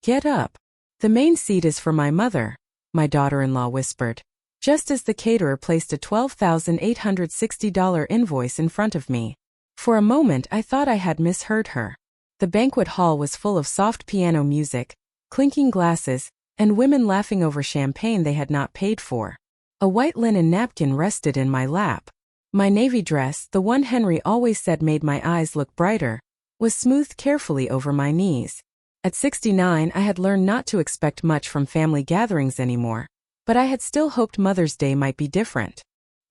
Get up. The main seat is for my mother, my daughter-in-law whispered, just as the caterer placed a $12,860 invoice in front of me. For a moment I thought I had misheard her. The banquet hall was full of soft piano music, clinking glasses, and women laughing over champagne they had not paid for. A white linen napkin rested in my lap. My navy dress, the one Henry always said made my eyes look brighter, was smoothed carefully over my knees. At 69 I had learned not to expect much from family gatherings anymore, but I had still hoped Mother's Day might be different.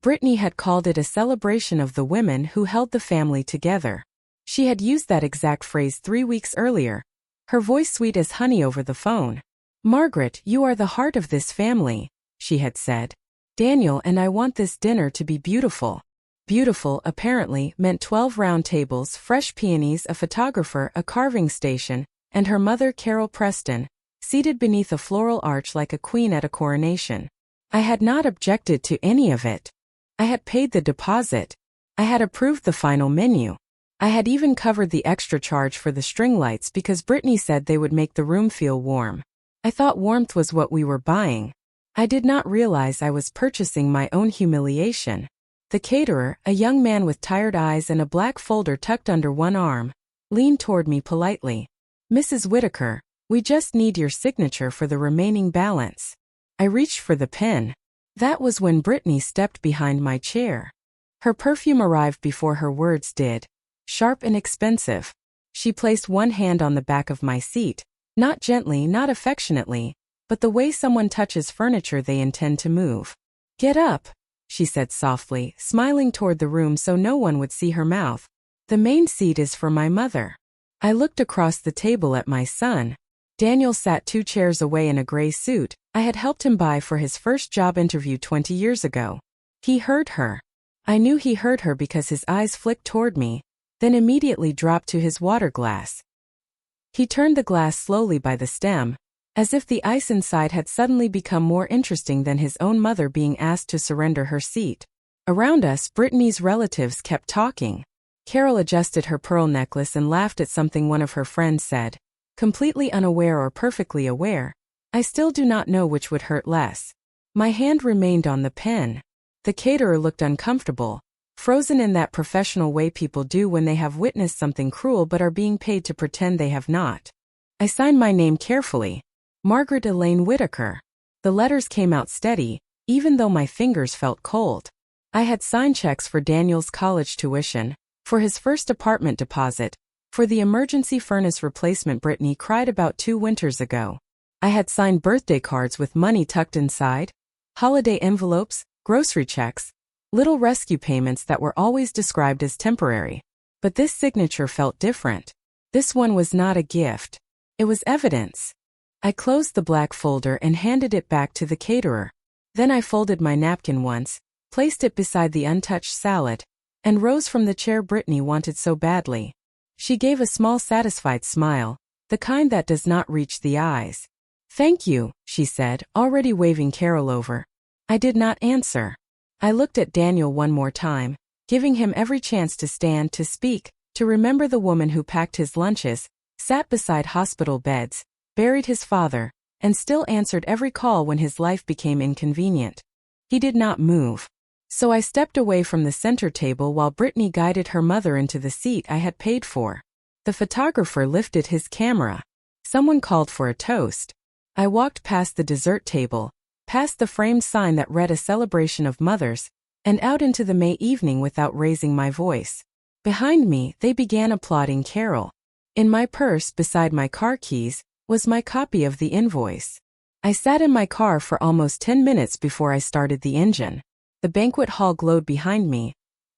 Brittany had called it a celebration of the women who held the family together. She had used that exact phrase 3 weeks earlier, her voice sweet as honey over the phone. "Margaret, you are the heart of this family," she had said. "Daniel and I want this dinner to be beautiful." Beautiful, apparently, meant 12 round tables, fresh peonies, a photographer, a carving station, and her mother Carol Preston, seated beneath a floral arch like a queen at a coronation. I had not objected to any of it. I had paid the deposit. I had approved the final menu. I had even covered the extra charge for the string lights because Brittany said they would make the room feel warm. I thought warmth was what we were buying. I did not realize I was purchasing my own humiliation. The caterer, a young man with tired eyes and a black folder tucked under one arm, leaned toward me politely. "Mrs. Whitaker, we just need your signature for the remaining balance." I reached for the pen. That was when Brittany stepped behind my chair. Her perfume arrived before her words did. Sharp and expensive. She placed one hand on the back of my seat, not gently, not affectionately, but the way someone touches furniture they intend to move. "Get up," she said softly, smiling toward the room so no one would see her mouth. "The main seat is for my mother." I looked across the table at my son. Daniel sat 2 chairs away in a gray suit I had helped him buy for his first job interview 20 years ago. He heard her. I knew he heard her because his eyes flicked toward me, then immediately dropped to his water glass. He turned the glass slowly by the stem, as if the ice inside had suddenly become more interesting than his own mother being asked to surrender her seat. Around us, Brittany's relatives kept talking. Carol adjusted her pearl necklace and laughed at something one of her friends said. Completely unaware or perfectly aware, I still do not know which would hurt less. My hand remained on the pen. The caterer looked uncomfortable, frozen in that professional way people do when they have witnessed something cruel but are being paid to pretend they have not. I signed my name carefully. Margaret Elaine Whitaker. The letters came out steady, even though my fingers felt cold. I had signed checks for Daniel's college tuition, for his first apartment deposit, for the emergency furnace replacement Brittany cried about 2 winters ago. I had signed birthday cards with money tucked inside, holiday envelopes, grocery checks, little rescue payments that were always described as temporary. But this signature felt different. This one was not a gift. It was evidence. I closed the black folder and handed it back to the caterer. Then I folded my napkin once, placed it beside the untouched salad, and rose from the chair Brittany wanted so badly. She gave a small satisfied smile, the kind that does not reach the eyes. "Thank you," she said, already waving Carol over. I did not answer. I looked at Daniel one more time, giving him every chance to stand, to speak, to remember the woman who packed his lunches, sat beside hospital beds, buried his father, and still answered every call when his life became inconvenient. He did not move. So I stepped away from the center table while Brittany guided her mother into the seat I had paid for. The photographer lifted his camera. Someone called for a toast. I walked past the dessert table, past the framed sign that read a celebration of mothers, and out into the May evening without raising my voice. Behind me, they began applauding Carol. In my purse beside my car keys was my copy of the invoice. I sat in my car for almost 10 minutes before I started the engine. The banquet hall glowed behind me,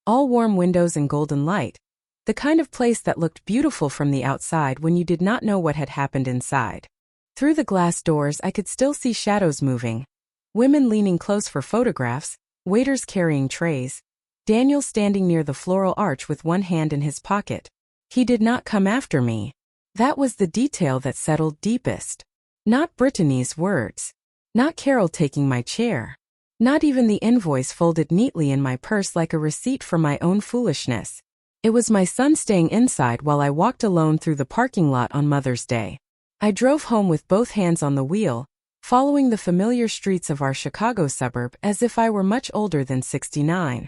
all warm windows and golden light, the kind of place that looked beautiful from the outside when you did not know what had happened inside. Through the glass doors I could still see shadows moving, women leaning close for photographs, waiters carrying trays, Daniel standing near the floral arch with one hand in his pocket. He did not come after me. That was the detail that settled deepest. Not Brittany's words. Not Carol taking my chair. Not even the invoice folded neatly in my purse like a receipt for my own foolishness. It was my son staying inside while I walked alone through the parking lot on Mother's Day. I drove home with both hands on the wheel, following the familiar streets of our Chicago suburb as if I were much older than 69.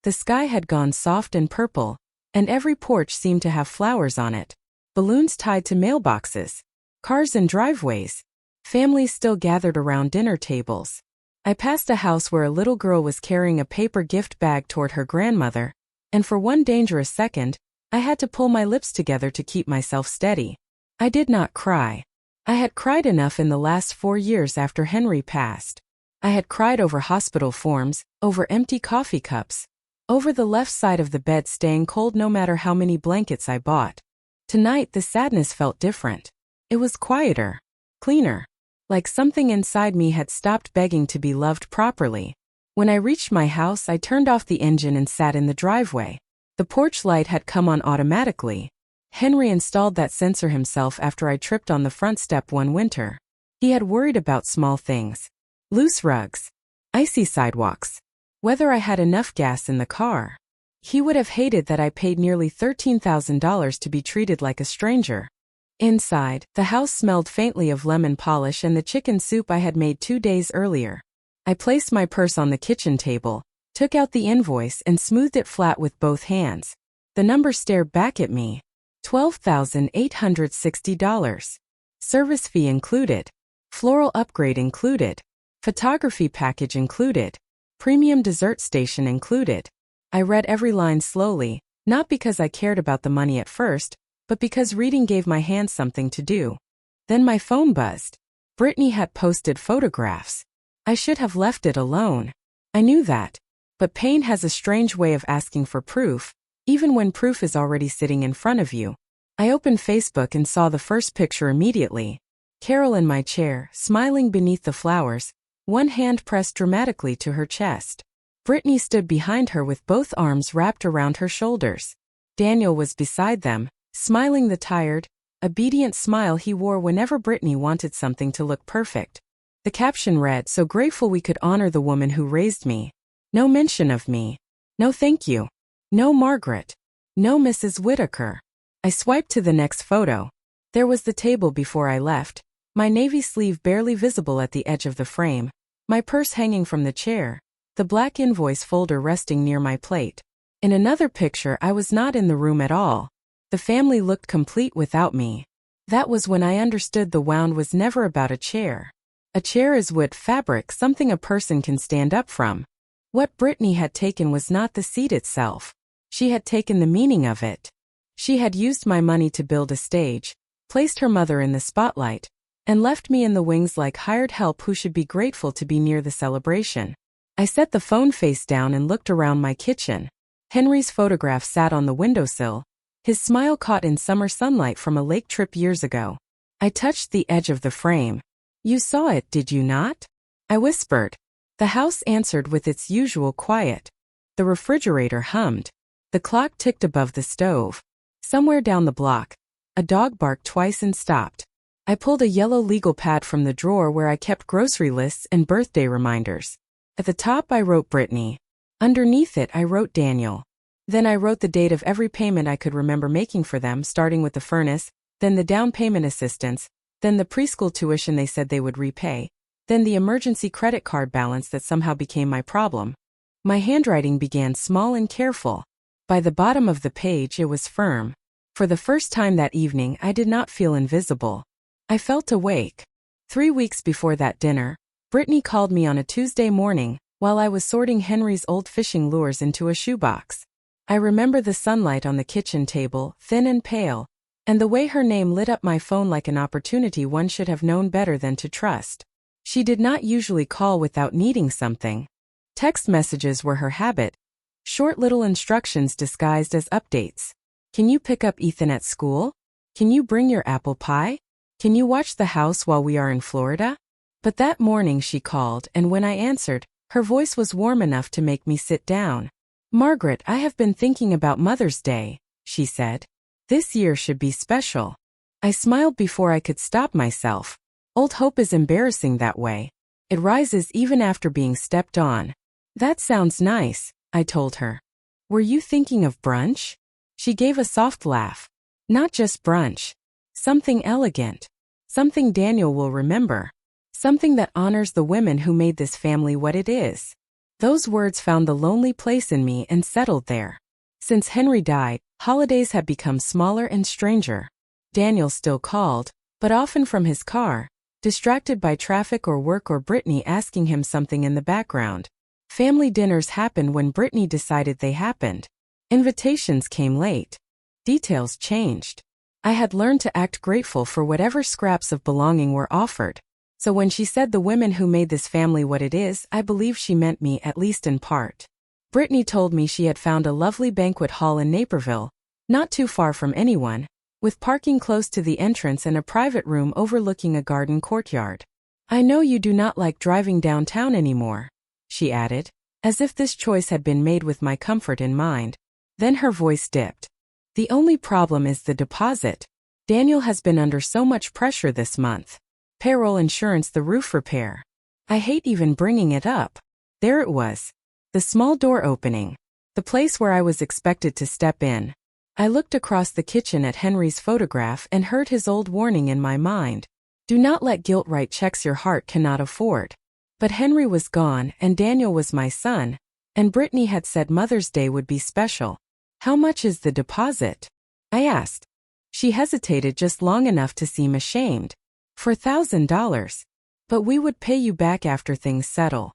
The sky had gone soft and purple, and every porch seemed to have flowers on it, balloons tied to mailboxes, cars in driveways, families still gathered around dinner tables. I passed a house where a little girl was carrying a paper gift bag toward her grandmother, and for one dangerous second, I had to pull my lips together to keep myself steady. I did not cry. I had cried enough in the last 4 years after Henry passed. I had cried over hospital forms, over empty coffee cups, over the left side of the bed staying cold no matter how many blankets I bought. Tonight the sadness felt different. It was quieter, cleaner, like something inside me had stopped begging to be loved properly. When I reached my house, I turned off the engine and sat in the driveway. The porch light had come on automatically. Henry installed that sensor himself after I tripped on the front step one winter. He had worried about small things. Loose rugs, icy sidewalks, whether I had enough gas in the car. He would have hated that I paid nearly $13,000 to be treated like a stranger. Inside, the house smelled faintly of lemon polish and the chicken soup I had made 2 days earlier. I placed my purse on the kitchen table, took out the invoice and smoothed it flat with both hands. The number stared back at me. $12,860. Service fee included. Floral upgrade included. Photography package included. Premium dessert station included. I read every line slowly, not because I cared about the money at first, but because reading gave my hands something to do. Then my phone buzzed. Brittany had posted photographs. I should have left it alone. I knew that. But pain has a strange way of asking for proof, even when proof is already sitting in front of you. I opened Facebook and saw the first picture immediately. Carol in my chair, smiling beneath the flowers, one hand pressed dramatically to her chest. Brittany stood behind her with both arms wrapped around her shoulders. Daniel was beside them, smiling the tired, obedient smile he wore whenever Brittany wanted something to look perfect. The caption read, "So grateful we could honor the woman who raised me." No mention of me. No thank you. No Margaret. No Mrs. Whitaker. I swiped to the next photo. There was the table before I left, my navy sleeve barely visible at the edge of the frame, my purse hanging from the chair, the black invoice folder resting near my plate. In another picture, I was not in the room at all. The family looked complete without me. That was when I understood the wound was never about a chair. A chair is wood fabric, something a person can stand up from. What Brittany had taken was not the seat itself. She had taken the meaning of it. She had used my money to build a stage, placed her mother in the spotlight, and left me in the wings like hired help who should be grateful to be near the celebration. I set the phone face down and looked around my kitchen. Henry's photograph sat on the windowsill, his smile caught in summer sunlight from a lake trip years ago. I touched the edge of the frame. "You saw it, did you not?" I whispered. The house answered with its usual quiet. The refrigerator hummed. The clock ticked above the stove. Somewhere down the block, a dog barked twice and stopped. I pulled a yellow legal pad from the drawer where I kept grocery lists and birthday reminders. At the top I wrote Brittany. Underneath it I wrote Daniel. Then I wrote the date of every payment I could remember making for them, starting with the furnace, then the down payment assistance, then the preschool tuition they said they would repay, then the emergency credit card balance that somehow became my problem. My handwriting began small and careful. By the bottom of the page it was firm. For the first time that evening I did not feel invisible. I felt awake. 3 weeks before that dinner, Brittany called me on a Tuesday morning, while I was sorting Henry's old fishing lures into a shoebox. I remember the sunlight on the kitchen table, thin and pale, and the way her name lit up my phone like an opportunity one should have known better than to trust. She did not usually call without needing something. Text messages were her habit. Short little instructions disguised as updates. Can you pick up Ethan at school? Can you bring your apple pie? Can you watch the house while we are in Florida? But that morning she called, and when I answered, her voice was warm enough to make me sit down. "Margaret, I have been thinking about Mother's Day," she said. "This year should be special." I smiled before I could stop myself. Old hope is embarrassing that way. It rises even after being stepped on. "That sounds nice," I told her. "Were you thinking of brunch?" She gave a soft laugh. "Not just brunch. Something elegant. Something Daniel will remember. Something that honors the women who made this family what it is. Those words found the lonely place in me and settled there. Since Henry died, holidays had become smaller and stranger. Daniel still called, but often from his car, distracted by traffic or work or Brittany asking him something in the background. Family dinners happened when Brittany decided they happened. Invitations came late. Details changed. I had learned to act grateful for whatever scraps of belonging were offered. So when she said the women who made this family what it is, I believe she meant me, at least in part. Brittany told me she had found a lovely banquet hall in Naperville, not too far from anyone, with parking close to the entrance and a private room overlooking a garden courtyard. I know you do not like driving downtown anymore, she added, as if this choice had been made with my comfort in mind. Then her voice dipped. The only problem is the deposit. Daniel has been under so much pressure this month. Payroll, insurance, the roof repair. I hate even bringing it up. There it was. The small door opening. The place where I was expected to step in. I looked across the kitchen at Henry's photograph and heard his old warning in my mind. Do not let guilt write checks your heart cannot afford. But Henry was gone and Daniel was my son, and Brittany had said Mother's Day would be special. How much is the deposit? I asked. She hesitated just long enough to seem ashamed. $4,000. But we would pay you back after things settle.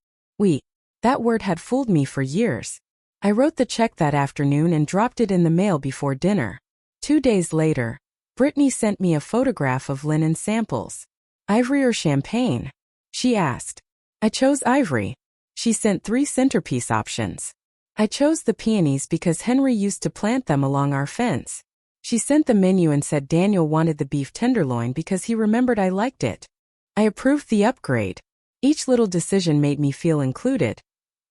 That word had fooled me for years. I wrote the check that afternoon and dropped it in the mail before dinner. 2 days later, Brittany sent me a photograph of linen samples. Ivory or champagne? She asked. I chose ivory. She sent 3 centerpiece options. I chose the peonies because Henry used to plant them along our fence. She sent the menu and said Daniel wanted the beef tenderloin because he remembered I liked it. I approved the upgrade. Each little decision made me feel included.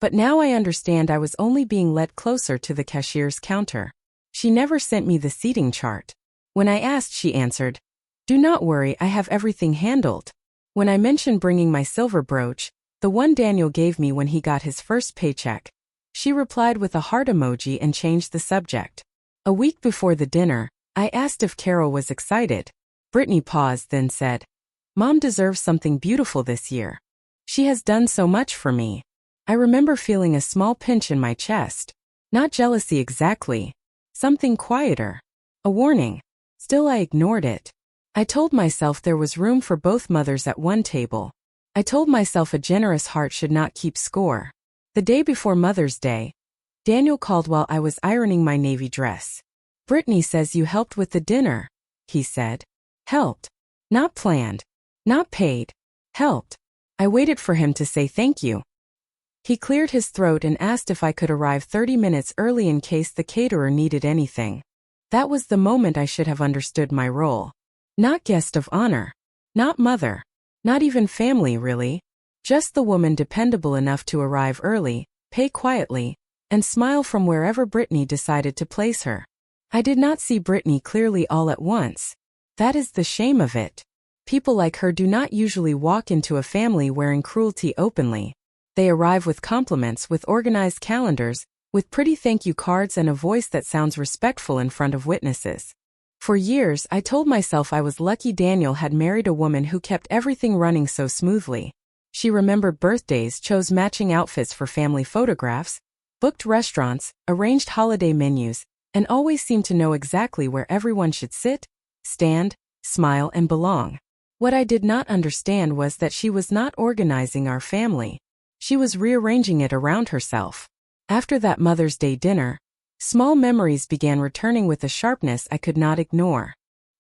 But now I understand I was only being led closer to the cashier's counter. She never sent me the seating chart. When I asked, she answered, "Do not worry, I have everything handled." When I mentioned bringing my silver brooch, the one Daniel gave me when he got his first paycheck, she replied with a heart emoji and changed the subject. A week before the dinner, I asked if Carol was excited. Brittany paused, then said, "Mom deserves something beautiful this year. She has done so much for me." I remember feeling a small pinch in my chest. Not jealousy exactly. Something quieter. A warning. Still I ignored it. I told myself there was room for both mothers at one table. I told myself a generous heart should not keep score. The day before Mother's Day, Daniel called while I was ironing my navy dress. "Brittany says you helped with the dinner," he said. Helped. Not planned. Not paid. Helped. I waited for him to say thank you. He cleared his throat and asked if I could arrive 30 minutes early in case the caterer needed anything. That was the moment I should have understood my role. Not guest of honor. Not mother. Not even family, really. Just the woman dependable enough to arrive early, pay quietly, and smile from wherever Brittany decided to place her. I did not see Brittany clearly all at once. That is the shame of it. People like her do not usually walk into a family wearing cruelty openly. They arrive with compliments, with organized calendars, with pretty thank you cards and a voice that sounds respectful in front of witnesses. For years, I told myself I was lucky Daniel had married a woman who kept everything running so smoothly. She remembered birthdays, chose matching outfits for family photographs, booked restaurants, arranged holiday menus, and always seemed to know exactly where everyone should sit, stand, smile, and belong. What I did not understand was that she was not organizing our family. She was rearranging it around herself. After that Mother's Day dinner, small memories began returning with a sharpness I could not ignore.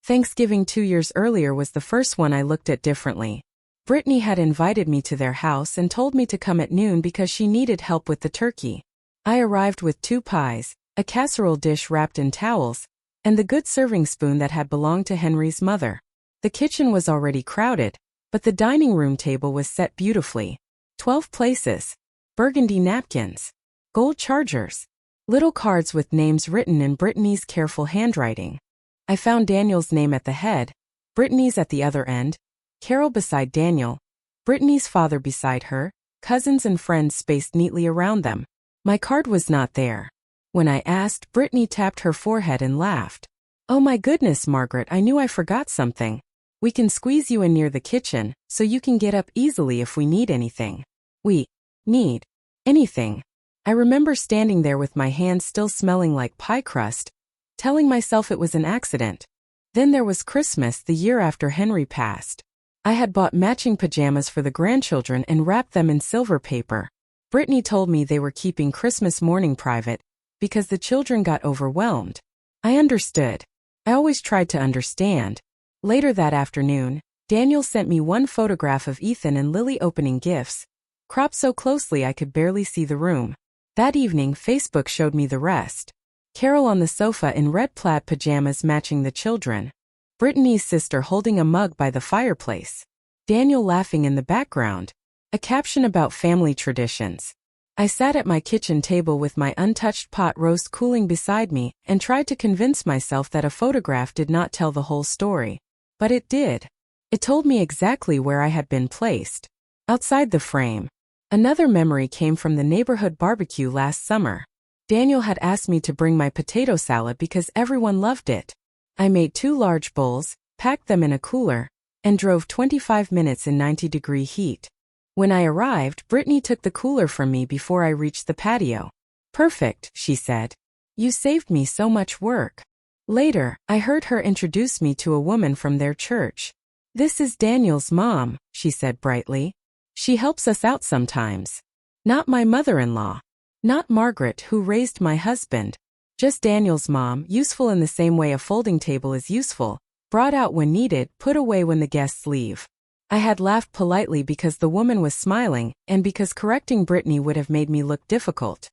Thanksgiving 2 years earlier was the first one I looked at differently. Brittany had invited me to their house and told me to come at noon because she needed help with the turkey. I arrived with 2 pies, a casserole dish wrapped in towels, and the good serving spoon that had belonged to Henry's mother. The kitchen was already crowded, but the dining room table was set beautifully. 12 places, burgundy napkins, gold chargers, little cards with names written in Brittany's careful handwriting. I found Daniel's name at the head, Brittany's at the other end, Carol beside Daniel, Brittany's father beside her, cousins and friends spaced neatly around them. My card was not there. When I asked, Brittany tapped her forehead and laughed. "Oh my goodness, Margaret, I knew I forgot something." We can squeeze you in near the kitchen, so you can get up easily if we need anything. We need anything. I remember standing there with my hands still smelling like pie crust, telling myself it was an accident. Then there was Christmas the year after Henry passed. I had bought matching pajamas for the grandchildren and wrapped them in silver paper. Brittany told me they were keeping Christmas morning private because the children got overwhelmed. I understood. I always tried to understand. Later that afternoon, Daniel sent me one photograph of Ethan and Lily opening gifts, cropped so closely I could barely see the room. That evening, Facebook showed me the rest. Carol on the sofa in red plaid pajamas matching the children. Brittany's sister holding a mug by the fireplace. Daniel laughing in the background. A caption about family traditions. I sat at my kitchen table with my untouched pot roast cooling beside me and tried to convince myself that a photograph did not tell the whole story. But it did. It told me exactly where I had been placed. Outside the frame. Another memory came from the neighborhood barbecue last summer. Daniel had asked me to bring my potato salad because everyone loved it. I made 2 large bowls, packed them in a cooler, and drove 25 minutes in 90-degree heat. When I arrived, Brittany took the cooler from me before I reached the patio. "Perfect," she said. "You saved me so much work." Later, I heard her introduce me to a woman from their church. "This is Daniel's mom," she said brightly. "She helps us out sometimes. Not my mother-in-law. Not Margaret, who raised my husband. Just Daniel's mom, useful in the same way a folding table is useful, brought out when needed, put away when the guests leave." I had laughed politely because the woman was smiling, and because correcting Brittany would have made me look difficult.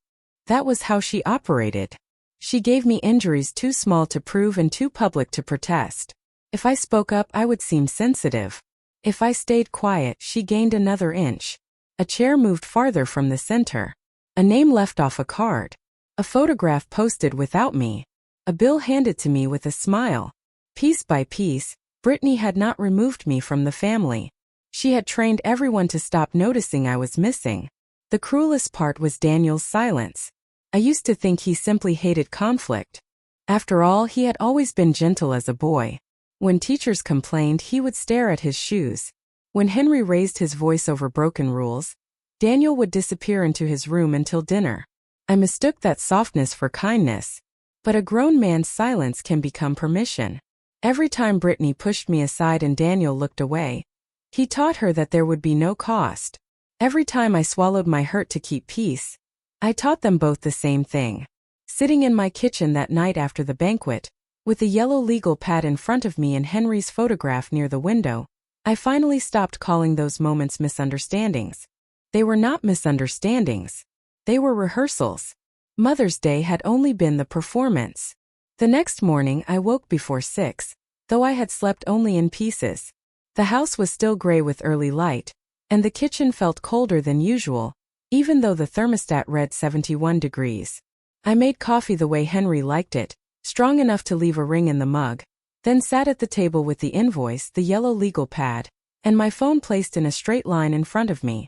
That was how she operated. She gave me injuries too small to prove and too public to protest. If I spoke up, I would seem sensitive. If I stayed quiet, she gained another inch. A chair moved farther from the center. A name left off a card. A photograph posted without me. A bill handed to me with a smile. Piece by piece, Brittany had not removed me from the family. She had trained everyone to stop noticing I was missing. The cruelest part was Daniel's silence. I used to think he simply hated conflict. After all, he had always been gentle as a boy. When teachers complained, he would stare at his shoes. When Henry raised his voice over broken rules, Daniel would disappear into his room until dinner. I mistook that softness for kindness. But a grown man's silence can become permission. Every time Brittany pushed me aside and Daniel looked away, he taught her that there would be no cost. Every time I swallowed my hurt to keep peace, I taught them both the same thing. Sitting in my kitchen that night after the banquet, with the yellow legal pad in front of me and Henry's photograph near the window, I finally stopped calling those moments misunderstandings. They were not misunderstandings. They were rehearsals. Mother's Day had only been the performance. The next morning I woke before 6, though I had slept only in pieces. The house was still gray with early light, and the kitchen felt colder than usual, even though the thermostat read 71 degrees. I made coffee the way Henry liked it, strong enough to leave a ring in the mug, then sat at the table with the invoice, the yellow legal pad, and my phone placed in a straight line in front of me.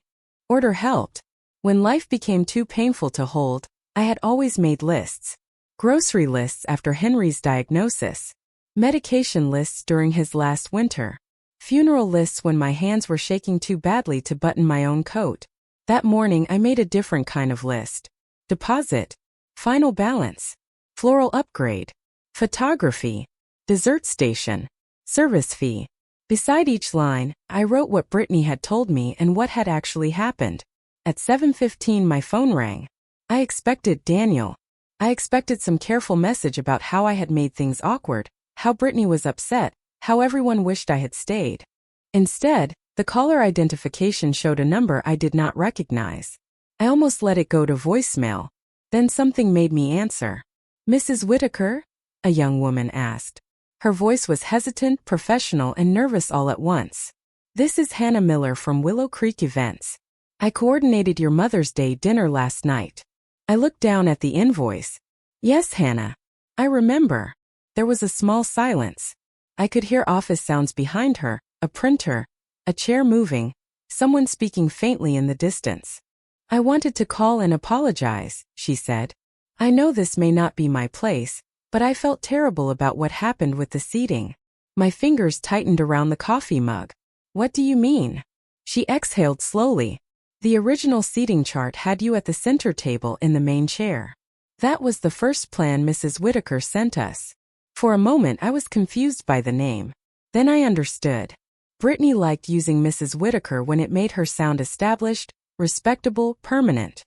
Order helped. When life became too painful to hold, I had always made lists. Grocery lists after Henry's diagnosis. Medication lists during his last winter. Funeral lists when my hands were shaking too badly to button my own coat. That morning I made a different kind of list. Deposit. Final balance. Floral upgrade. Photography. Dessert station. Service fee. Beside each line, I wrote what Brittany had told me and what had actually happened. At 7:15 my phone rang. I expected Daniel. I expected some careful message about how I had made things awkward, how Brittany was upset, how everyone wished I had stayed. Instead, the caller identification showed a number I did not recognize. I almost let it go to voicemail. Then something made me answer. "Mrs. Whitaker?" a young woman asked. Her voice was hesitant, professional, and nervous all at once. "This is Hannah Miller from Willow Creek Events. I coordinated your Mother's Day dinner last night." I looked down at the invoice. "Yes, Hannah. I remember." There was a small silence. I could hear office sounds behind her, a printer, a chair moving, someone speaking faintly in the distance. "I wanted to call and apologize," she said. "I know this may not be my place, but I felt terrible about what happened with the seating. My fingers tightened around the coffee mug. What do you mean? She exhaled slowly. The original seating chart had you at the center table in the main chair. That was the first plan Mrs. Whitaker sent us. For a moment I was confused by the name. Then I understood. Brittany liked using Mrs. Whitaker when it made her sound established, respectable, permanent.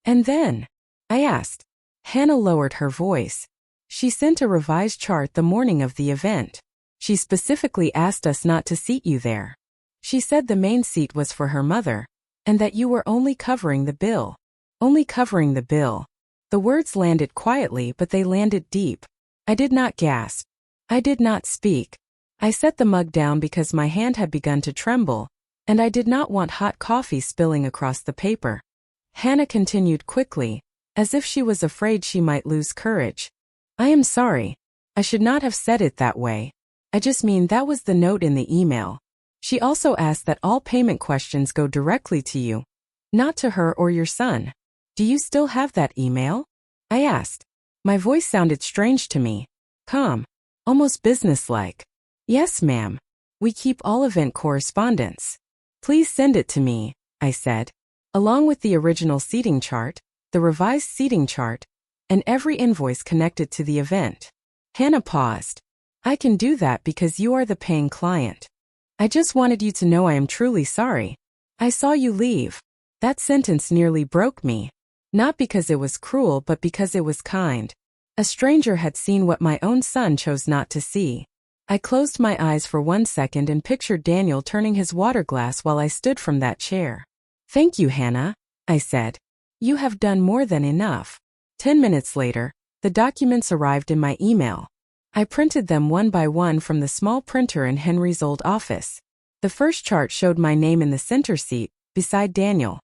And then? I asked. Hannah lowered her voice. She sent a revised chart the morning of the event. She specifically asked us not to seat you there. She said the main seat was for her mother, and that you were only covering the bill. Only covering the bill. The words landed quietly, but they landed deep. I did not gasp. I did not speak. I set the mug down because my hand had begun to tremble, and I did not want hot coffee spilling across the paper. Hannah continued quickly, as if she was afraid she might lose courage. I am sorry. I should not have said it that way. I just mean that was the note in the email. She also asked that all payment questions go directly to you, not to her or your son. Do you still have that email? I asked. My voice sounded strange to me. Calm. Almost businesslike. Yes, ma'am. We keep all event correspondence. Please send it to me, I said. Along with the original seating chart, the revised seating chart, and every invoice connected to the event. Hannah paused. I can do that because you are the paying client. I just wanted you to know I am truly sorry. I saw you leave. That sentence nearly broke me. Not because it was cruel, but because it was kind. A stranger had seen what my own son chose not to see. I closed my eyes for 1 second and pictured Daniel turning his water glass while I stood from that chair. Thank you, Hannah, I said. You have done more than enough. 10 minutes later, the documents arrived in my email. I printed them one by one from the small printer in Henry's old office. The first chart showed my name in the center seat, beside Daniel.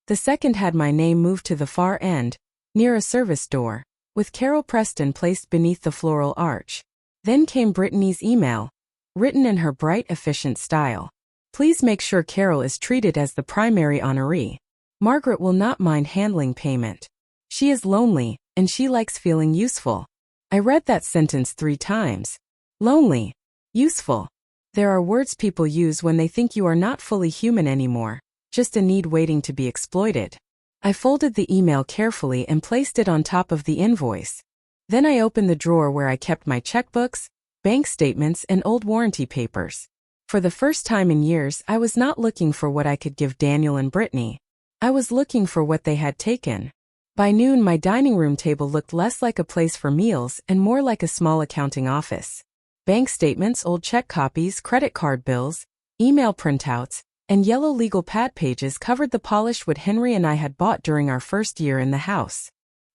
The second had my name moved to the far end, near a service door, with Carol Preston placed beneath the floral arch. Then came Brittany's email, written in her bright, efficient style. Please make sure Carol is treated as the primary honoree. Margaret will not mind handling payment. She is lonely, and she likes feeling useful. I read that sentence 3 times. Lonely. Useful. There are words people use when they think you are not fully human anymore, just a need waiting to be exploited. I folded the email carefully and placed it on top of the invoice. Then I opened the drawer where I kept my checkbooks, bank statements, and old warranty papers. For the first time in years, I was not looking for what I could give Daniel and Brittany. I was looking for what they had taken. By noon, my dining room table looked less like a place for meals and more like a small accounting office. Bank statements, old check copies, credit card bills, email printouts, and yellow legal pad pages covered the polished wood Henry and I had bought during our first year in the house.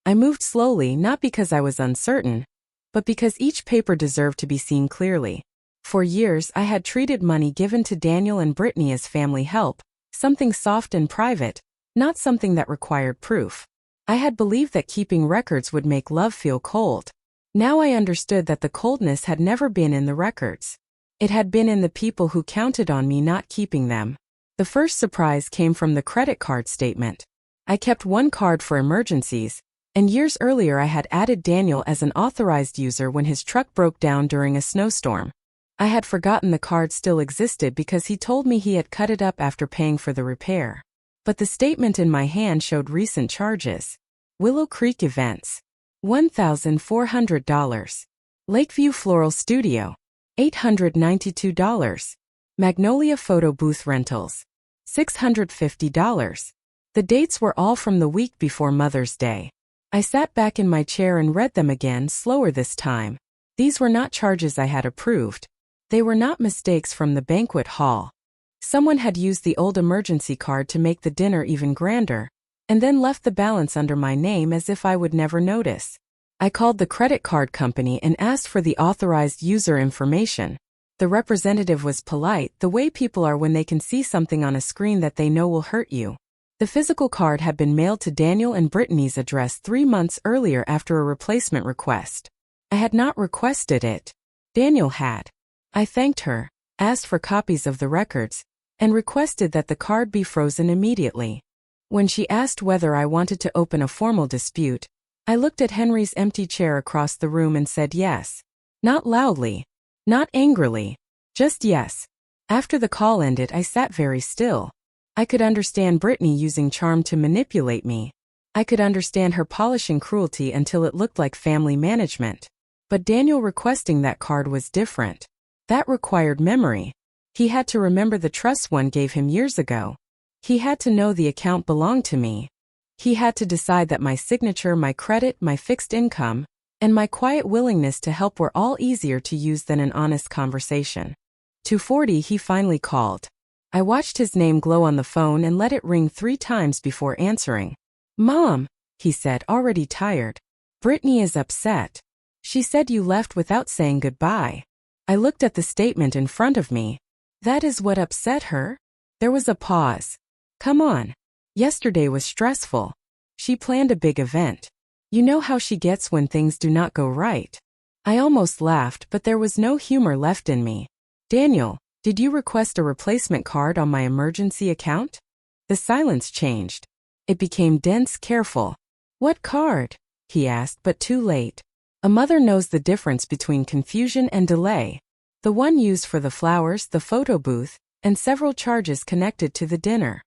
I moved slowly, not because I was uncertain, but because each paper deserved to be seen clearly. For years, I had treated money given to Daniel and Brittany as family help, something soft and private, not something that required proof. I had believed that keeping records would make love feel cold. Now I understood that the coldness had never been in the records. It had been in the people who counted on me not keeping them. The first surprise came from the credit card statement. I kept one card for emergencies, and years earlier I had added Daniel as an authorized user when his truck broke down during a snowstorm. I had forgotten the card still existed because he told me he had cut it up after paying for the repair. But the statement in my hand showed recent charges. Willow Creek Events, $1,400. Lakeview Floral Studio, $892. Magnolia Photo Booth Rentals, $650. The dates were all from the week before Mother's Day. I sat back in my chair and read them again, slower this time. These were not charges I had approved. They were not mistakes from the banquet hall. Someone had used the old emergency card to make the dinner even grander, and then left the balance under my name as if I would never notice. I called the credit card company and asked for the authorized user information. The representative was polite, the way people are when they can see something on a screen that they know will hurt you. The physical card had been mailed to Daniel and Brittany's address 3 months earlier after a replacement request. I had not requested it. Daniel had. I thanked her, asked for copies of the records, and requested that the card be frozen immediately. When she asked whether I wanted to open a formal dispute, I looked at Henry's empty chair across the room and said yes. Not loudly. Not angrily. Just yes. After the call ended, I sat very still. I could understand Brittany using charm to manipulate me. I could understand her polishing cruelty until it looked like family management. But Daniel requesting that card was different. That required memory. He had to remember the trust one gave him years ago. He had to know the account belonged to me. He had to decide that my signature, my credit, my fixed income, and my quiet willingness to help were all easier to use than an honest conversation. 2:40 he finally called. I watched his name glow on the phone and let it ring 3 times before answering. "Mom," he said, already tired. "Brittany is upset. She said you left without saying goodbye." I looked at the statement in front of me. That is what upset her? There was a pause. Come on. Yesterday was stressful. She planned a big event. You know how she gets when things do not go right. I almost laughed, but there was no humor left in me. "Daniel, did you request a replacement card on my emergency account?" The silence changed. It became dense, careful. "What card?" he asked, but too late. A mother knows the difference between confusion and delay. The one used for the flowers, the photo booth, and several charges connected to the dinner.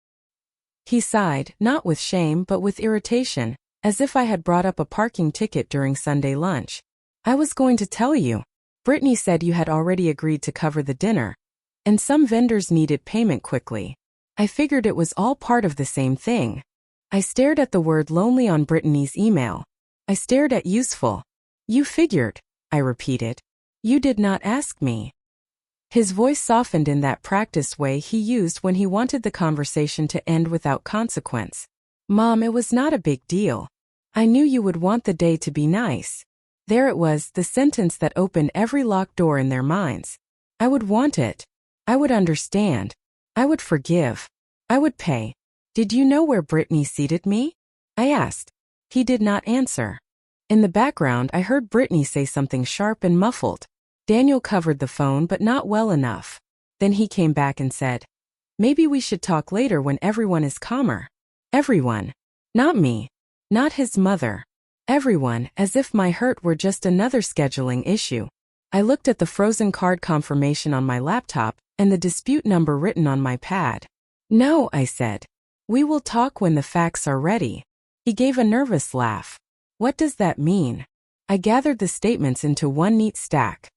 He sighed, not with shame but with irritation, as if I had brought up a parking ticket during Sunday lunch. "I was going to tell you. Brittany said you had already agreed to cover the dinner. And some vendors needed payment quickly. I figured it was all part of the same thing." I stared at the word lonely on Brittany's email. I stared at useful. "You figured," I repeated. "You did not ask me." His voice softened in that practiced way he used when he wanted the conversation to end without consequence. "Mom, it was not a big deal. I knew you would want the day to be nice." There it was, the sentence that opened every locked door in their minds. I would want it. I would understand. I would forgive. I would pay. "Did you know where Brittany seated me?" I asked. He did not answer. In the background, I heard Brittany say something sharp and muffled. Daniel covered the phone, but not well enough. Then he came back and said, "Maybe we should talk later when everyone is calmer." Everyone. Not me. Not his mother. Everyone, as if my hurt were just another scheduling issue. I looked at the frozen card confirmation on my laptop and the dispute number written on my pad. "No," I said. "We will talk when the facts are ready." He gave a nervous laugh. "What does that mean?" I gathered the statements into one neat stack.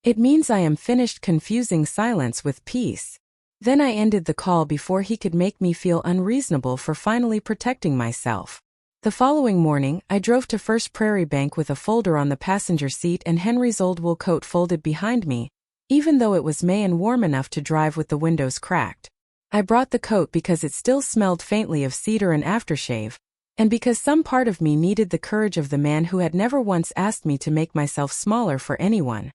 "It means I am finished confusing silence with peace." Then I ended the call before he could make me feel unreasonable for finally protecting myself. The following morning, I drove to First Prairie Bank with a folder on the passenger seat and Henry's old wool coat folded behind me, even though it was May and warm enough to drive with the windows cracked. I brought the coat because it still smelled faintly of cedar and aftershave, and because some part of me needed the courage of the man who had never once asked me to make myself smaller for anyone.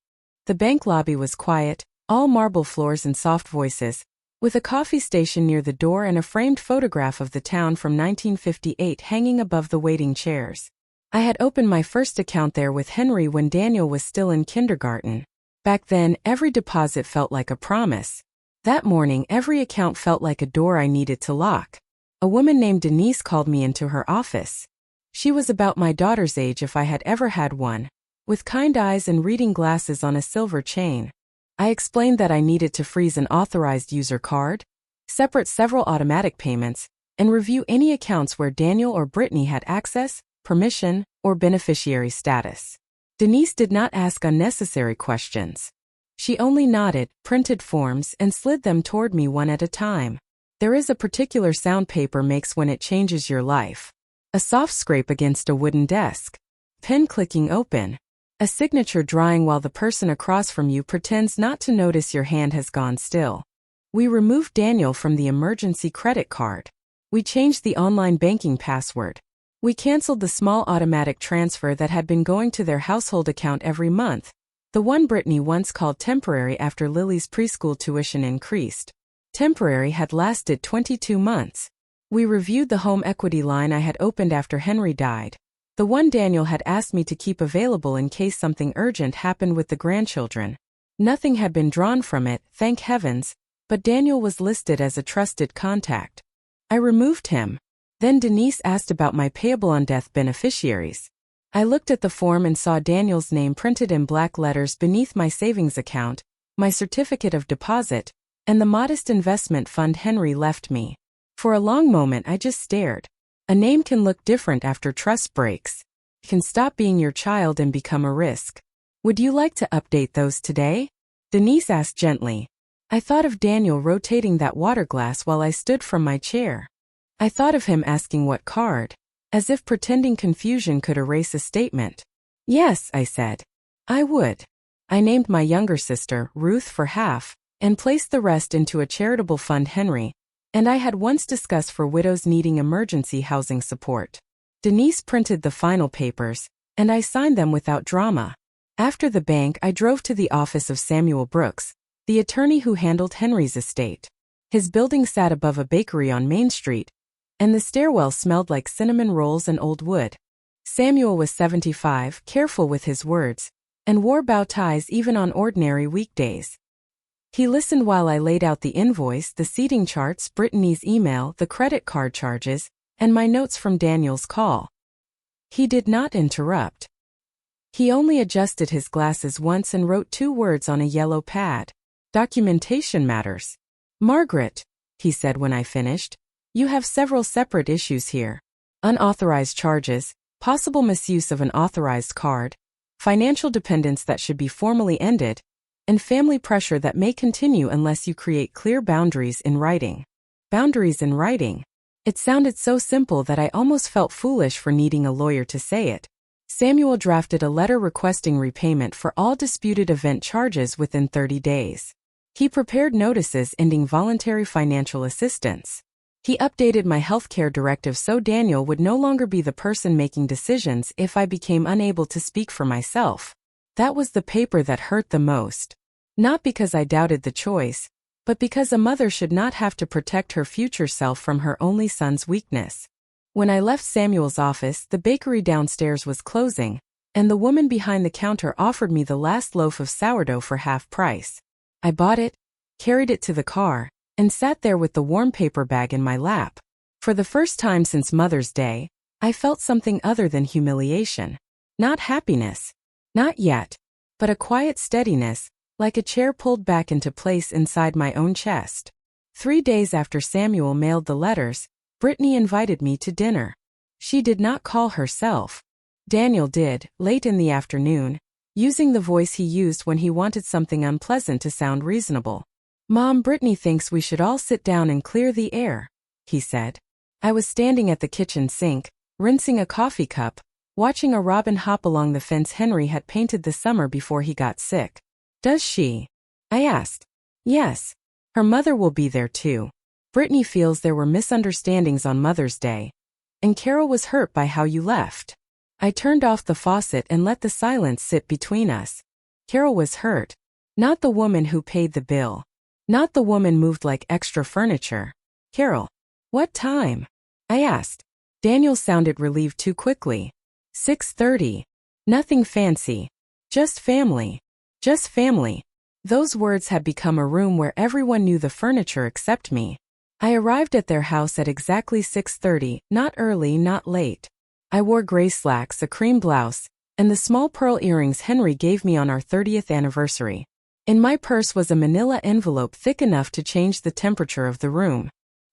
The bank lobby was quiet, all marble floors and soft voices, with a coffee station near the door and a framed photograph of the town from 1958 hanging above the waiting chairs. I had opened my first account there with Henry when Daniel was still in kindergarten. Back then, every deposit felt like a promise. That morning, every account felt like a door I needed to lock. A woman named Denise called me into her office. She was about my daughter's age if I had ever had one, with kind eyes and reading glasses on a silver chain. I explained that I needed to freeze an authorized user card, separate several automatic payments, and review any accounts where Daniel or Brittany had access, permission, or beneficiary status. Denise did not ask unnecessary questions. She only nodded, printed forms, and slid them toward me one at a time. There is a particular sound paper makes when it changes your life. A soft scrape against a wooden desk. Pen clicking open. A signature drying while the person across from you pretends not to notice your hand has gone still. We removed Daniel from the emergency credit card. We changed the online banking password. We canceled the small automatic transfer that had been going to their household account every month, the one Brittany once called temporary after Lily's preschool tuition increased. Temporary had lasted 22 months. We reviewed the home equity line I had opened after Henry died, the one Daniel had asked me to keep available in case something urgent happened with the grandchildren. Nothing had been drawn from it, thank heavens, but Daniel was listed as a trusted contact. I removed him. Then Denise asked about my payable on death beneficiaries. I looked at the form and saw Daniel's name printed in black letters beneath my savings account, my certificate of deposit, and the modest investment fund Henry left me. For a long moment I just stared. A name can look different after trust breaks. It can stop being your child and become a risk. Would you like to update those today? Denise asked gently. I thought of Daniel rotating that water glass while I stood from my chair. I thought of him asking what card, as if pretending confusion could erase a statement. Yes, I said. I would. I named my younger sister, Ruth, for half, and placed the rest into a charitable fund Henry and I had once discussed for widows needing emergency housing support. Denise printed the final papers, and I signed them without drama. After the bank, I drove to the office of Samuel Brooks, the attorney who handled Henry's estate. His building sat above a bakery on Main Street, and the stairwell smelled like cinnamon rolls and old wood. Samuel was 75, careful with his words, and wore bow ties even on ordinary weekdays. He listened while I laid out the invoice, the seating charts, Brittany's email, the credit card charges, and my notes from Daniel's call. He did not interrupt. He only adjusted his glasses once and wrote 2 words on a yellow pad. Documentation matters. Margaret, he said when I finished, you have several separate issues here. Unauthorized charges, possible misuse of an authorized card, financial dependence that should be formally ended, and family pressure that may continue unless you create clear boundaries in writing. Boundaries in writing. It sounded so simple that I almost felt foolish for needing a lawyer to say it. Samuel drafted a letter requesting repayment for all disputed event charges within 30 days. He prepared notices ending voluntary financial assistance. He updated my healthcare directive so Daniel would no longer be the person making decisions if I became unable to speak for myself. That was the paper that hurt the most. Not because I doubted the choice, but because a mother should not have to protect her future self from her only son's weakness. When I left Samuel's office, the bakery downstairs was closing, and the woman behind the counter offered me the last loaf of sourdough for half price. I bought it, carried it to the car, and sat there with the warm paper bag in my lap. For the first time since Mother's Day, I felt something other than humiliation. Not happiness. Not yet. But a quiet steadiness, like a chair pulled back into place inside my own chest. 3 days after Samuel mailed the letters, Brittany invited me to dinner. She did not call herself. Daniel did, late in the afternoon, using the voice he used when he wanted something unpleasant to sound reasonable. Mom, Brittany thinks we should all sit down and clear the air, he said. I was standing at the kitchen sink, rinsing a coffee cup, watching a robin hop along the fence Henry had painted the summer before he got sick. Does she? I asked. Yes. Her mother will be there too. Brittany feels there were misunderstandings on Mother's Day, and Carol was hurt by how you left. I turned off the faucet and let the silence sit between us. Carol was hurt. Not the woman who paid the bill. Not the woman moved like extra furniture. Carol. What time? I asked. Daniel sounded relieved too quickly. 6:30. Nothing fancy. Just family. Just family. Those words had become a room where everyone knew the furniture except me. I arrived at their house at exactly 6:30, not early, not late. I wore gray slacks, a cream blouse, and the small pearl earrings Henry gave me on our 30th anniversary. In my purse was a manila envelope thick enough to change the temperature of the room.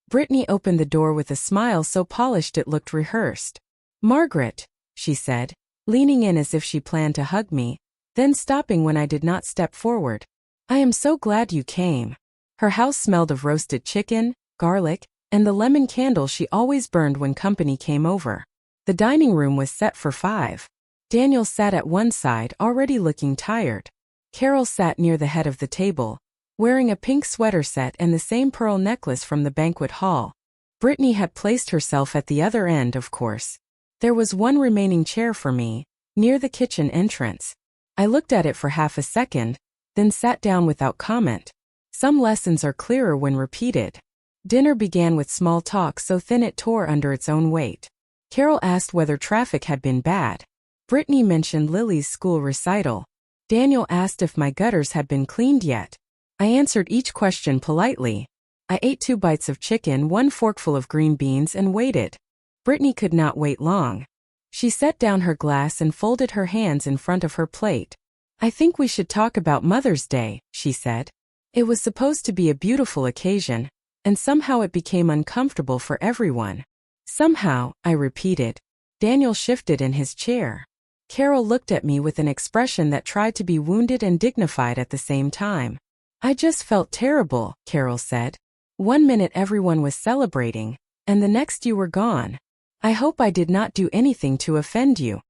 Brittany opened the door with a smile so polished it looked rehearsed. Margaret, she said, leaning in as if she planned to hug me, then stopping when I did not step forward. I am so glad you came. Her house smelled of roasted chicken, garlic, and the lemon candle she always burned when company came over. The dining room was set for 5. Daniel sat at one side, already looking tired. Carol sat near the head of the table, wearing a pink sweater set and the same pearl necklace from the banquet hall. Brittany had placed herself at the other end, of course. There was one remaining chair for me, near the kitchen entrance. I looked at it for half a second, then sat down without comment. Some lessons are clearer when repeated. Dinner began with small talk so thin it tore under its own weight. Carol asked whether traffic had been bad. Brittany mentioned Lily's school recital. Daniel asked if my gutters had been cleaned yet. I answered each question politely. I ate 2 bites of chicken, 1 forkful of green beans, and waited. Brittany could not wait long. She set down her glass and folded her hands in front of her plate. "I think we should talk about Mother's Day," she said. It was supposed to be a beautiful occasion, and somehow it became uncomfortable for everyone. "Somehow," I repeated. Daniel shifted in his chair. Carol looked at me with an expression that tried to be wounded and dignified at the same time. "I just felt terrible," Carol said. "One minute everyone was celebrating, and the next you were gone. I hope I did not do anything to offend you."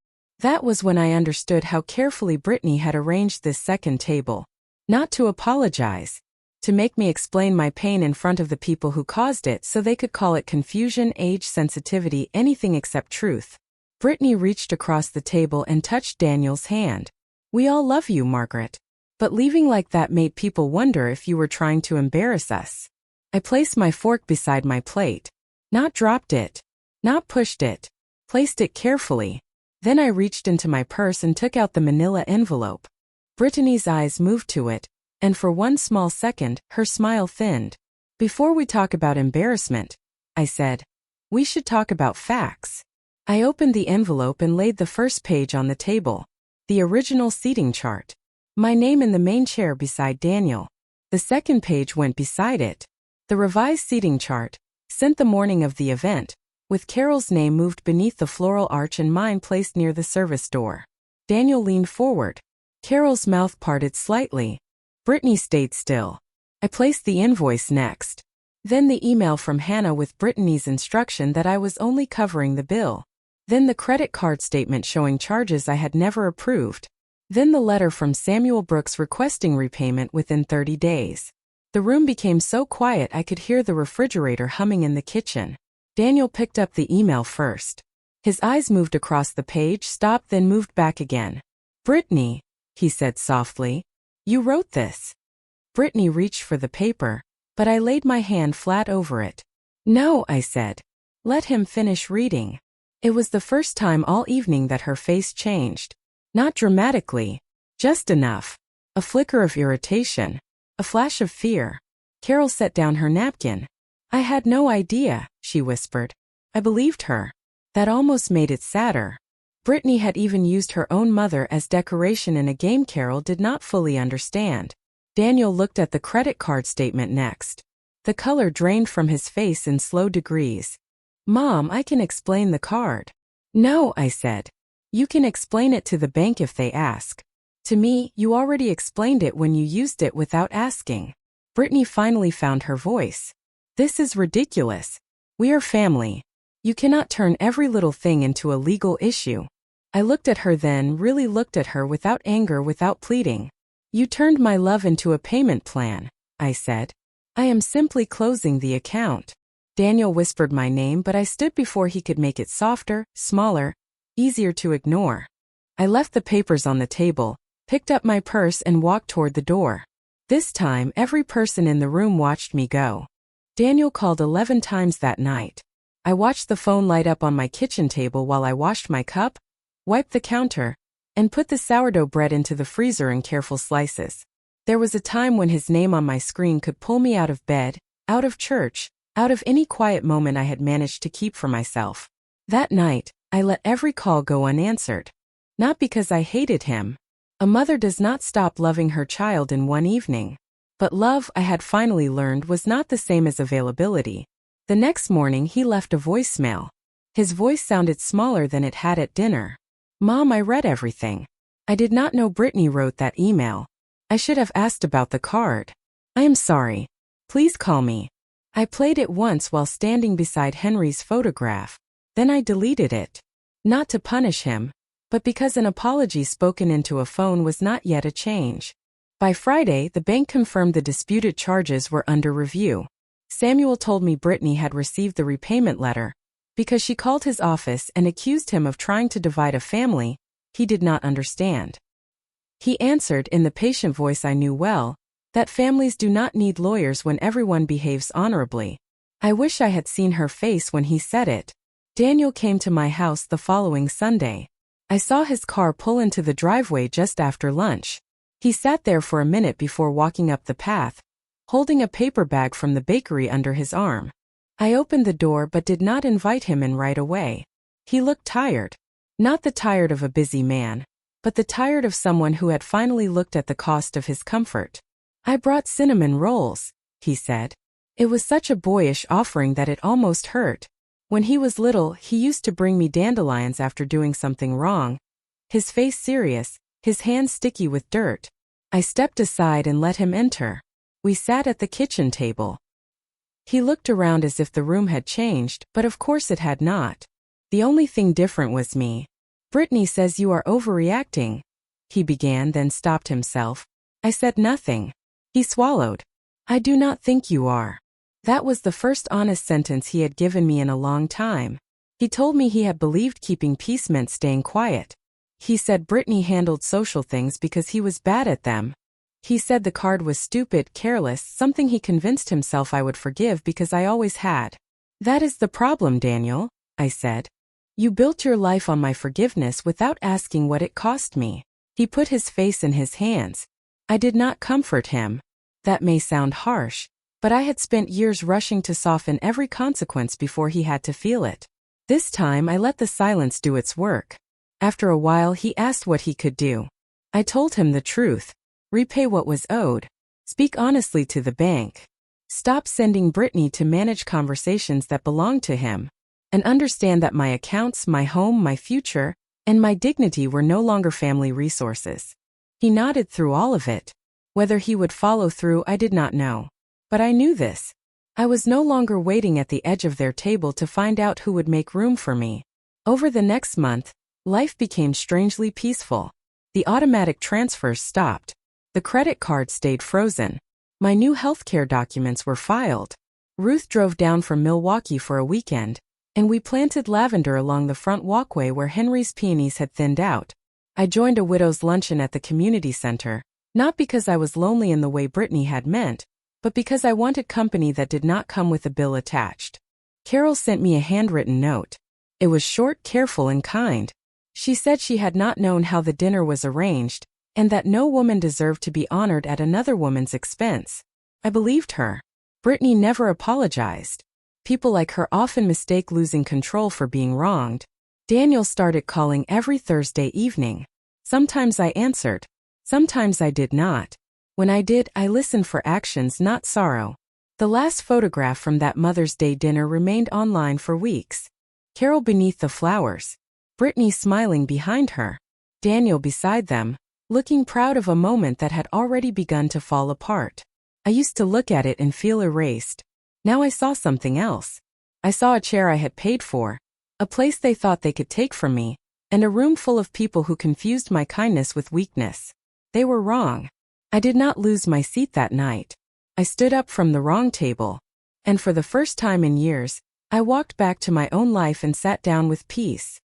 That was when I understood how carefully Brittany had arranged this second table. Not to apologize. To make me explain my pain in front of the people who caused it so they could call it confusion, age, sensitivity, anything except truth. Brittany reached across the table and touched Daniel's hand. "We all love you, Margaret. But leaving like that made people wonder if you were trying to embarrass us." I placed my fork beside my plate. Not dropped it. Not pushed it. Placed it carefully. Then I reached into my purse and took out the manila envelope. Brittany's eyes moved to it, and for one small second, her smile thinned. "Before we talk about embarrassment," I said, "we should talk about facts." I opened the envelope and laid the first page on the table. The original seating chart. My name in the main chair beside Daniel. The second page went beside it. The revised seating chart, sent the morning of the event, with Carol's name moved beneath the floral arch and mine placed near the service door. Daniel leaned forward. Carol's mouth parted slightly. Brittany stayed still. I placed the invoice next. Then the email from Hannah with Brittany's instruction that I was only covering the bill. Then the credit card statement showing charges I had never approved. Then the letter from Samuel Brooks requesting repayment within 30 days. The room became so quiet I could hear the refrigerator humming in the kitchen. Daniel picked up the email first. His eyes moved across the page, stopped, then moved back again. "Brittany," he said softly, "you wrote this." Brittany reached for the paper, but I laid my hand flat over it. "No," I said. "Let him finish reading." It was the first time all evening that her face changed. Not dramatically, just enough. A flicker of irritation. A flash of fear. Carol set down her napkin. "I had no idea," she whispered. I believed her. That almost made it sadder. Brittany had even used her own mother as decoration in a game Carol did not fully understand. Daniel looked at the credit card statement next. The color drained from his face in slow degrees. "Mom, I can explain the card." "No," I said. "You can explain it to the bank if they ask. To me, you already explained it when you used it without asking." Brittany finally found her voice. "This is ridiculous. We are family. You cannot turn every little thing into a legal issue." I looked at her then, really looked at her without anger, without pleading. "You turned my love into a payment plan," I said. "I am simply closing the account." Daniel whispered my name, but I stood before he could make it softer, smaller, easier to ignore. I left the papers on the table, picked up my purse and walked toward the door. This time, every person in the room watched me go. Daniel called 11 times that night. I watched the phone light up on my kitchen table while I washed my cup, wiped the counter, and put the sourdough bread into the freezer in careful slices. There was a time when his name on my screen could pull me out of bed, out of church, out of any quiet moment I had managed to keep for myself. That night, I let every call go unanswered. Not because I hated him. A mother does not stop loving her child in one evening. But love, I had finally learned, was not the same as availability. The next morning he left a voicemail. His voice sounded smaller than it had at dinner. "Mom, I read everything. I did not know Brittany wrote that email. I should have asked about the card. I am sorry. Please call me." I played it once while standing beside Henry's photograph. Then I deleted it. Not to punish him, but because an apology spoken into a phone was not yet a change. By Friday, the bank confirmed the disputed charges were under review. Samuel told me Brittany had received the repayment letter. Because she called his office and accused him of trying to divide a family, he did not understand. He answered in the patient voice I knew well, that families do not need lawyers when everyone behaves honorably. I wish I had seen her face when he said it. Daniel came to my house the following Sunday. I saw his car pull into the driveway just after lunch. He sat there for a minute before walking up the path, holding a paper bag from the bakery under his arm. I opened the door but did not invite him in right away. He looked tired. Not the tired of a busy man, but the tired of someone who had finally looked at the cost of his comfort. I brought cinnamon rolls, he said. It was such a boyish offering that it almost hurt. When he was little, he used to bring me dandelions after doing something wrong. His face serious, his hands sticky with dirt. I stepped aside and let him enter. We sat at the kitchen table. He looked around as if the room had changed, but of course it had not. The only thing different was me. Brittany says you are overreacting, he began, then stopped himself. I said nothing. He swallowed. I do not think you are. That was the first honest sentence he had given me in a long time. He told me he had believed keeping peace meant staying quiet. He said Brittany handled social things because he was bad at them. He said the card was stupid, careless, something he convinced himself I would forgive because I always had. That is the problem, Daniel, I said. You built your life on my forgiveness without asking what it cost me. He put his face in his hands. I did not comfort him. That may sound harsh, but I had spent years rushing to soften every consequence before he had to feel it. This time I let the silence do its work. After a while he asked what he could do. I told him the truth. Repay what was owed. Speak honestly to the bank. Stop sending Brittany to manage conversations that belonged to him. And understand that my accounts, my home, my future, and my dignity were no longer family resources. He nodded through all of it. Whether he would follow through, I did not know. But I knew this. I was no longer waiting at the edge of their table to find out who would make room for me. Over the next month, life became strangely peaceful. The automatic transfers stopped. The credit card stayed frozen. My new healthcare documents were filed. Ruth drove down from Milwaukee for a weekend, and we planted lavender along the front walkway where Henry's peonies had thinned out. I joined a widow's luncheon at the community center, not because I was lonely in the way Brittany had meant, but because I wanted company that did not come with a bill attached. Carol sent me a handwritten note. It was short, careful, and kind. She said she had not known how the dinner was arranged, and that no woman deserved to be honored at another woman's expense. I believed her. Brittany never apologized. People like her often mistake losing control for being wronged. Daniel started calling every Thursday evening. Sometimes I answered. Sometimes I did not. When I did, I listened for actions, not sorrow. The last photograph from that Mother's Day dinner remained online for weeks. Carol beneath the flowers. Brittany smiling behind her. Daniel beside them, looking proud of a moment that had already begun to fall apart. I used to look at it and feel erased. Now I saw something else. I saw a chair I had paid for, a place they thought they could take from me, and a room full of people who confused my kindness with weakness. They were wrong. I did not lose my seat that night. I stood up from the wrong table. And for the first time in years, I walked back to my own life and sat down with peace.